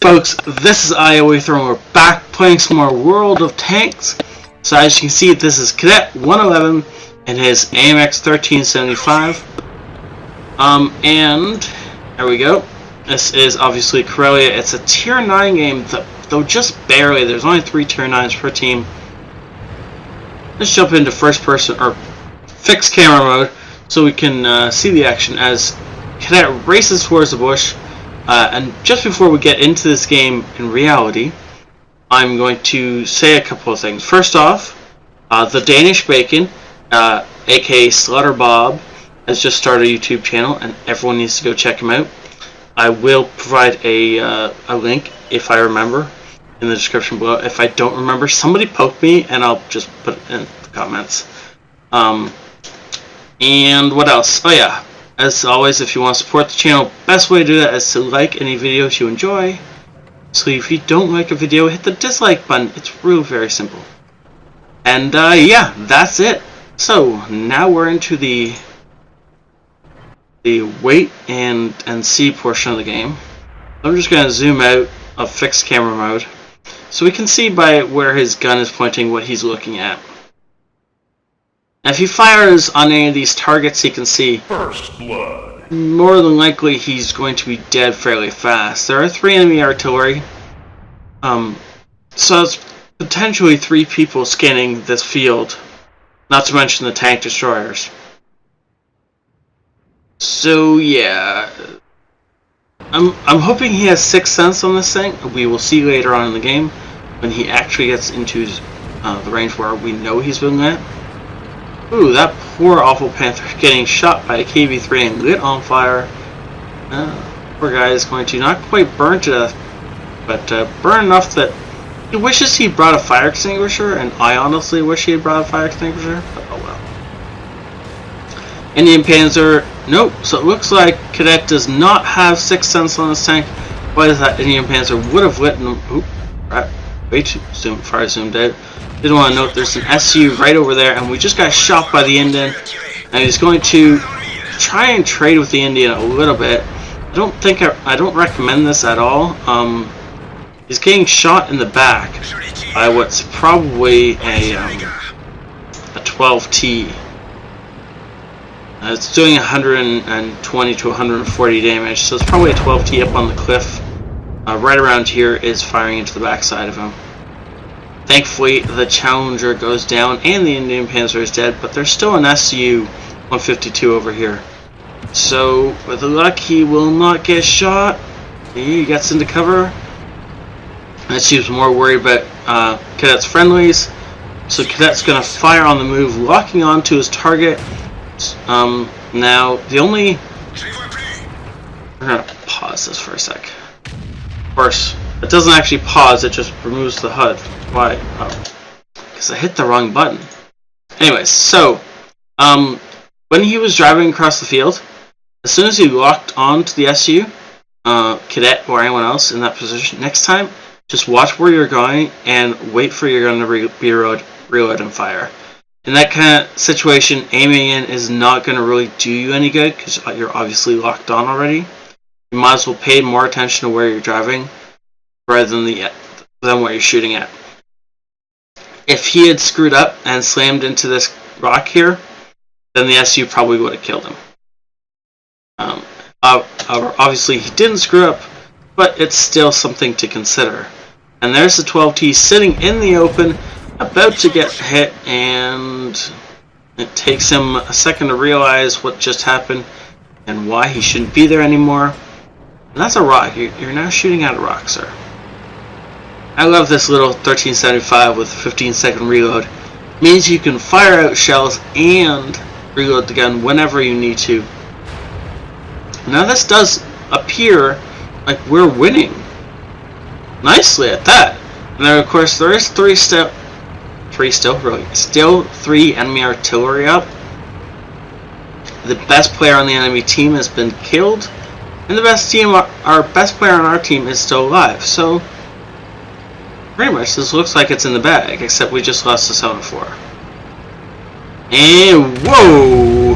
Folks, this is ioEther and we're back playing some more World of Tanks. So as you can see, this is Cadet 111 and his AMX 1375. And there we go. This is obviously Corellia. It's a tier 9 game, though just barely. There's only 3 tier 9s per team. Let's jump into first person or fixed camera mode so we can see the action as Cadet races towards the bush. And just before we get into this game in reality, I'm going to say a couple of things. First off, the Danish Bacon, aka Slaughter Bob, has just started a YouTube channel, and everyone needs to go check him out. I will provide a link, if I remember, in the description below. If I don't remember, somebody poke me, and I'll just put it in the comments. And what else? Oh yeah. As always, if you want to support the channel, best way to do that is to like any videos you enjoy. So if you don't like a video, hit the dislike button. It's really very simple. And yeah, that's it. So now we're into the wait and see portion of the game. I'm just going to zoom out of fixed camera mode so we can see by where his gun is pointing what he's looking at. If he fires on any of these targets he can see, First blood. More than likely he's going to be dead fairly fast. There are 3 enemy artillery, so it's potentially 3 people scanning this field, not to mention the tank destroyers. So yeah, I'm hoping he has 6th sense on this thing. We will see later on in the game when he actually gets into the range where we know he's been lit. Ooh, that poor awful Panther getting shot by a KV-3 and lit on fire. Poor guy is going to not quite burn to death, but burn enough that he wishes he brought a fire extinguisher, and I honestly wish he had brought a fire extinguisher, but oh well. Indian Panzer, nope, so it looks like Cadet does not have 6th sense on his tank. Why is that Indian Panzer would have lit him? Oop, right, way too far I zoomed out. Didn't want to note there's an SU right over there, and we just got shot by the Indian, and he's going to try and trade with the Indian a little bit. I don't recommend this at all. He's getting shot in the back by what's probably a 12T. It's doing 120 to 140 damage, so it's probably a 12T up on the cliff. Right around here is firing into the backside of him. Thankfully, the Challenger goes down and the Indian Panzer is dead, but there's still an SU-152 over here. So, with luck, he will not get shot. He gets into cover. SU's more worried about Cadet's friendlies. So Cadet's going to fire on the move, locking onto his target. Now, the only... We're going to pause this for a sec. Of course, it doesn't actually pause, it just removes the HUD. Why? Oh, because I hit the wrong button. Anyways, so when he was driving across the field, as soon as he locked onto the SU, Cadet or anyone else in that position, next time, just watch where you're going and wait for your gun to reload and fire. In that kind of situation, aiming in is not going to really do you any good because you're obviously locked on already. You might as well pay more attention to where you're driving rather than what you're shooting at. If he had screwed up and slammed into this rock here, then the SU probably would have killed him. Obviously he didn't screw up, but it's still something to consider. And there's the 12T sitting in the open, about to get hit, and it takes him a second to realize what just happened and why he shouldn't be there anymore. And that's a rock. You're now shooting at a rock, sir. I love this little 1375 with 15-second reload. It means you can fire out shells and reload the gun whenever you need to. Now this does appear like we're winning nicely at that. And then of course there is still 3 enemy artillery up. The best player on the enemy team has been killed, and the best player on our team is still alive. So pretty much this looks like it's in the bag, except we just lost the 7-4. And whoa!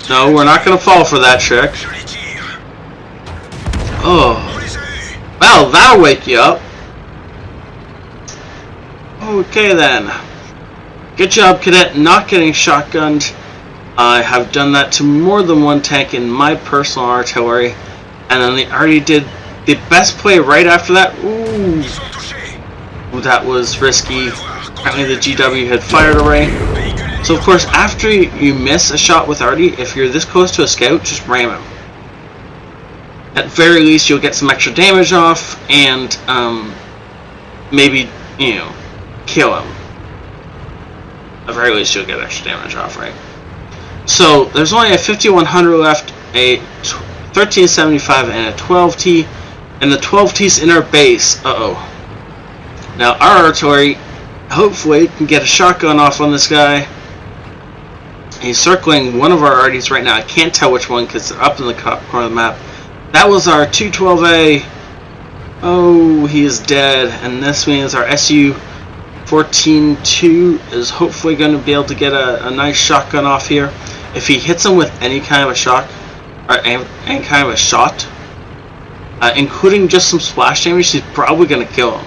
No, we're not gonna fall for that trick. Oh, well, that'll wake you up. Okay then. Good job, Cadet, not getting shotgunned. I have done that to more than one tank in my personal artillery. And then they already did the best play right after that. Ooh, that was risky. Apparently the GW had fired already. So of course, after you miss a shot with Artie, if you're this close to a scout, just ram him. At very least, you'll get some extra damage off, and maybe, you know, kill him. At very least, you'll get extra damage off, right? So there's only a 5100 left, a 1375, and a 12T, and the 12T's in our base. Now our artillery, hopefully, can get a shotgun off on this guy. He's circling one of our arties right now. I can't tell which one because they're up in the corner of the map. That was our 212A. Oh, he is dead. And this means our SU-14-2 is hopefully going to be able to get a nice shotgun off here. If he hits him with any kind of a shock, or any kind of a shot, including just some splash damage, he's probably going to kill him.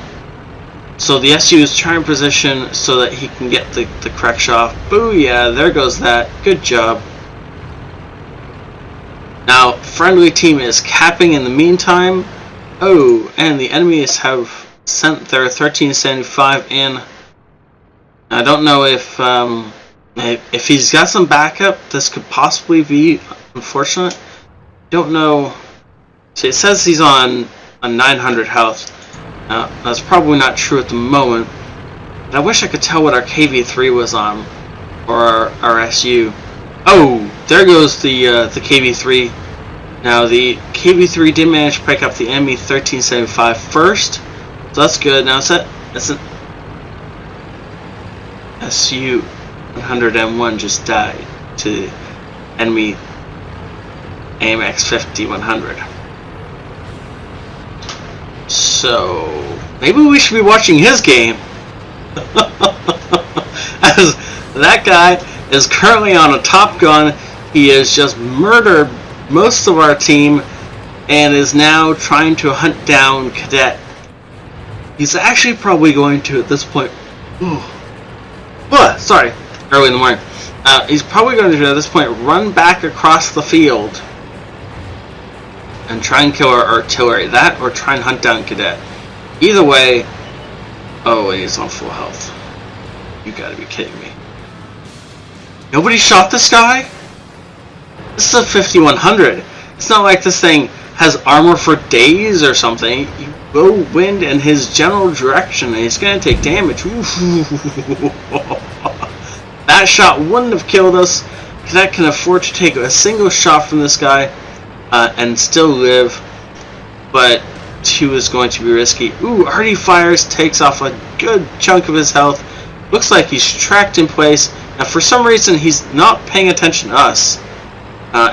So the SU is trying to position so that he can get the correct shot. Booyah, there goes that. Good job. Now, friendly team is capping in the meantime. Oh, and the enemies have sent their 1375 in. I don't know if he's got some backup. This could possibly be unfortunate. Don't know. See, it says he's on a 900 health. That's probably not true at the moment. But I wish I could tell what our KV3 was on, or our SU. Oh, there goes the KV3. Now the KV3 did manage to pick up the enemy 1375 first, so that's good. Now it's an SU 100M1 just died to enemy AMX 5100. So maybe we should be watching his game. As that guy is currently on a Top Gun, he has just murdered most of our team and is now trying to hunt down Cadet. He's actually probably going to, at this point, sorry, early in the morning. He's probably going to, at this point, run back across the field and try and kill our artillery. That, or try and hunt down Cadet. Either way. Oh, and he's on full health. You gotta be kidding me. Nobody shot this guy? This is a 5100. It's not like this thing has armor for days or something. You go wind in his general direction and he's gonna take damage. That shot wouldn't have killed us. Cadet can afford to take a single shot from this guy and still live, but 2 is going to be risky. Ooh, Artie fires, takes off a good chunk of his health. Looks like he's tracked in place. Now for some reason he's not paying attention to us.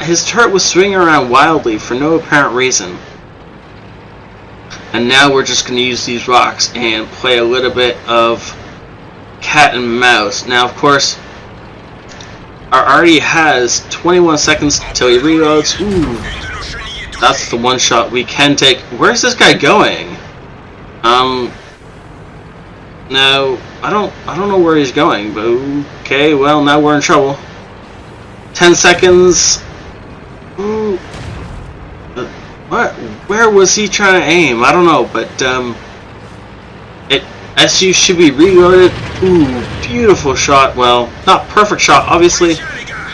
His turret was swinging around wildly for no apparent reason. And now we're just going to use these rocks and play a little bit of cat and mouse. Now of course, our Artie has 21 seconds till he reloads. Ooh, that's the one shot we can take. Where's this guy going? No, I don't know where he's going, but okay, well now we're in trouble. 10 seconds. Ooh. Where was he trying to aim? I don't know, but SU should be reloaded. Ooh, beautiful shot. Well, not perfect shot, obviously,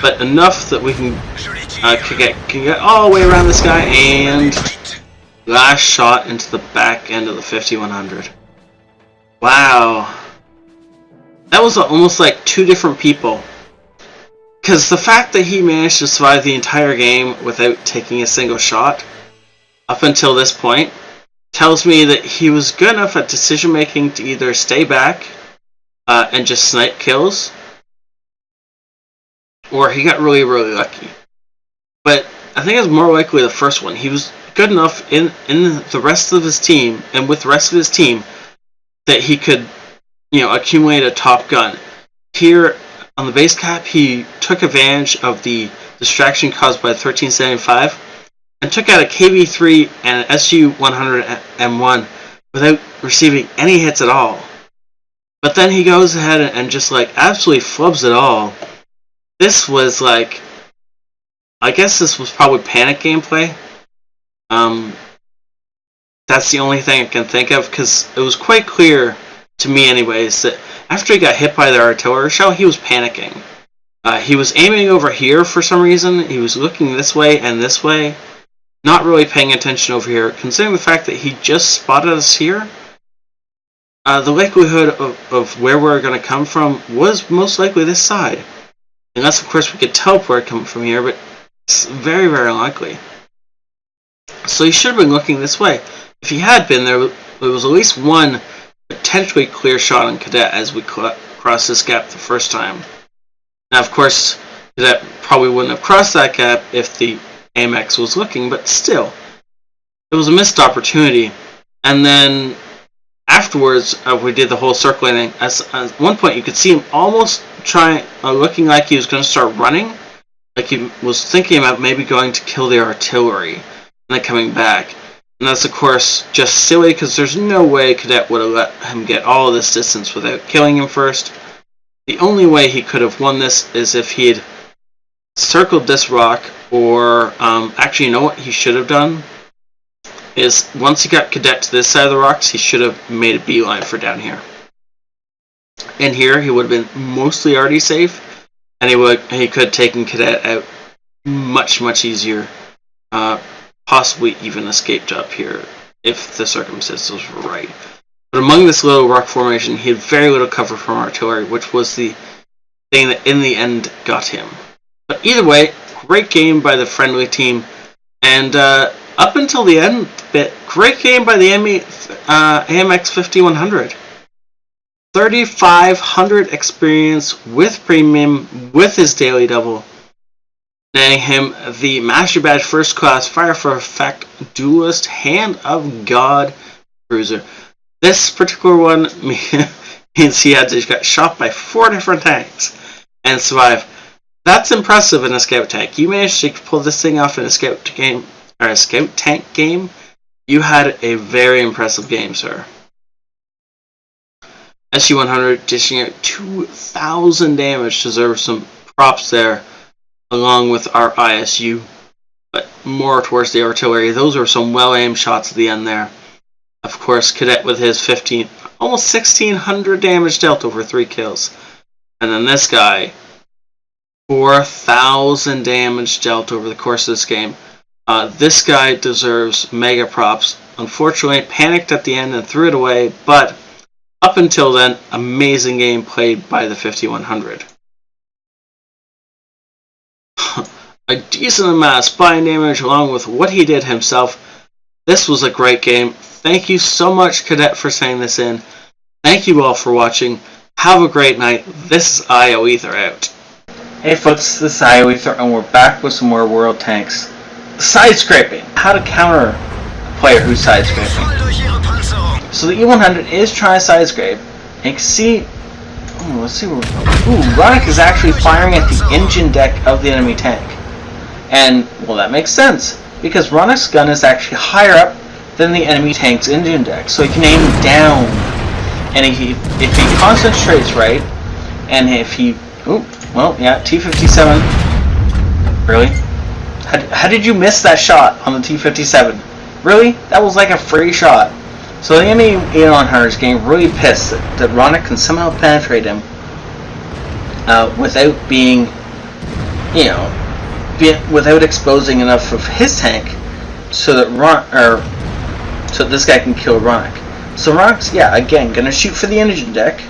but enough that we can get all the way around this guy. And last shot into the back end of the 5100. Wow, that was almost like 2 different people. Because the fact that he managed to survive the entire game without taking a single shot up until this point tells me that he was good enough at decision making to either stay back and just snipe kills, or he got really, really lucky. But I think it's more likely the first one. He was good enough in the rest of his team and with the rest of his team that he could, accumulate a Top Gun. Here on the base cap, he took advantage of the distraction caused by 1375 and took out a KV-3 and an SU-100M1 without receiving any hits at all. But then he goes ahead and just like absolutely flubs it all. This was like, I guess this was probably panic gameplay. That's the only thing I can think of, because it was quite clear to me anyways that after he got hit by the artillery shell, he was panicking. He was aiming over here for some reason. He was looking this way and this way, not really paying attention over here, considering the fact that he just spotted us here. The likelihood of where we're going to come from was most likely this side. Unless, of course, we could teleport coming from here, but it's very, very unlikely. So he should have been looking this way. If he had been, there was at least one potentially clear shot on Cadet as we crossed this gap the first time. Now, of course, Cadet probably wouldn't have crossed that gap if the AMX was looking, but still, it was a missed opportunity. And then afterwards, we did the whole circling thing. At one point, you could see him almost looking like he was going to start running, like he was thinking about maybe going to kill the artillery and then coming back. And that's, of course, just silly, because there's no way Cadet would have let him get all of this distance without killing him first. The only way he could have won this is if he had circled this rock, or actually, you know what he should have done? Is once he got Cadet to this side of the rocks, he should have made a beeline for down here. And here, he would have been mostly already safe, and he could have taken Cadet out much, much easier. Possibly even escaped up here if the circumstances were right. But among this little rock formation, he had very little cover from artillery, which was the thing that in the end got him. But either way, great game by the friendly team, and up until the end bit, great game by the AMX 5100. 3,500 experience with premium, with his daily double, netting him the Master Badge First Class Fire for Effect Duelist Hand of God Cruiser. This particular one means he had to get shot by 4 different tanks and survive. That's impressive in a scout tank. You managed to pull this thing off in a scout game, or a scout tank game. You had a very impressive game, sir. SU-100 dishing out 2,000 damage, deserves some props there, along with our ISU, but more towards the artillery. Those were some well-aimed shots at the end there. Of course, Cadet with his almost 1,600 damage dealt over 3 kills. And then this guy, 4,000 damage dealt over the course of this game. This guy deserves mega props. Unfortunately, panicked at the end and threw it away, but up until then, amazing game played by the 5100. A decent amount of spine damage along with what he did himself. This was a great game. Thank you so much, Cadet, for sending this in. Thank you all for watching. Have a great night. This is ioEther out. Hey folks, this is ioEther, and we're back with some more world tanks. Side scraping. How to counter a player who's side scraping. So the E100 is trying to side scrape. And you can see, let's see where we're going. Ooh, Ronick is actually firing at the engine deck of the enemy tank. And, well, that makes sense, because Ronick's gun is actually higher up than the enemy tank's engine deck, so he can aim down. And if he concentrates right, and if he, T-57, really? How did you miss that shot on the T-57? Really? That was like a free shot. So the enemy E100 is getting really pissed that Ronick can somehow penetrate him without being, without exposing enough of his tank so that this guy can kill Ronick. So Ronick's, again, gonna shoot for the engine deck,